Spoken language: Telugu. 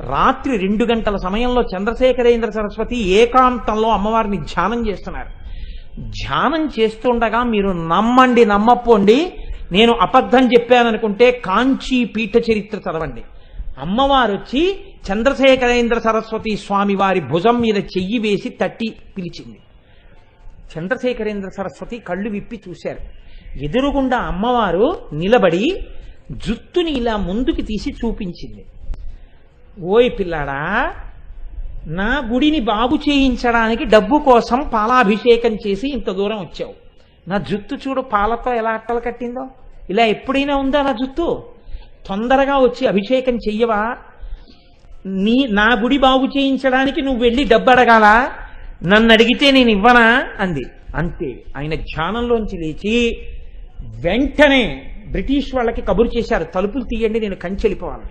రాత్రి 2 గంటల సమయంలో చంద్రశేఖరేంద్ర సరస్వతి ఏకాంతంలో అమ్మవారిని ధ్యానం చేస్తున్నారు. ధ్యానం చేస్తుండగా మీరు నమ్మండి నమ్మపోండి, నేను అబద్ధం చెప్పాననుకుంటే కాంచీ పీఠ చరిత్ర చదవండి. అమ్మవారు వచ్చి చంద్రశేఖరేంద్ర సరస్వతి స్వామి వారి భుజం మీద చెయ్యి వేసి తట్టి పిలిచింది. చంద్రశేఖరేంద్ర సరస్వతి కళ్ళు విప్పి చూశారు. ఎదురుగుండా అమ్మవారు నిలబడి జుత్తుని ఇలా ముందుకు తీసి చూపించింది. ఓయ్ పిల్లాడా, నా గుడిని బాగు చేయించడానికి డబ్బు కోసం పాలాభిషేకం చేసి ఇంత దూరం వచ్చావు. నా జుత్తు చూడు పాలతో ఎలా అట్టలు కట్టిందో. ఇలా ఎప్పుడైనా ఉందా నా జుత్తు? తొందరగా వచ్చి అభిషేకం చెయ్యవా? నా గుడి బాగు చేయించడానికి నువ్వు వెళ్ళి డబ్బు అడగాల? నన్ను అడిగితే నేను ఇవ్వనా అంది. అంతే. ఆయన ధ్యానంలోంచి లేచి వెంటనే బ్రిటిష్ వాళ్ళకి కబురు చేశారు, తలుపులు తీయండి, నేను కంచె వెళ్ళిపోవాలి.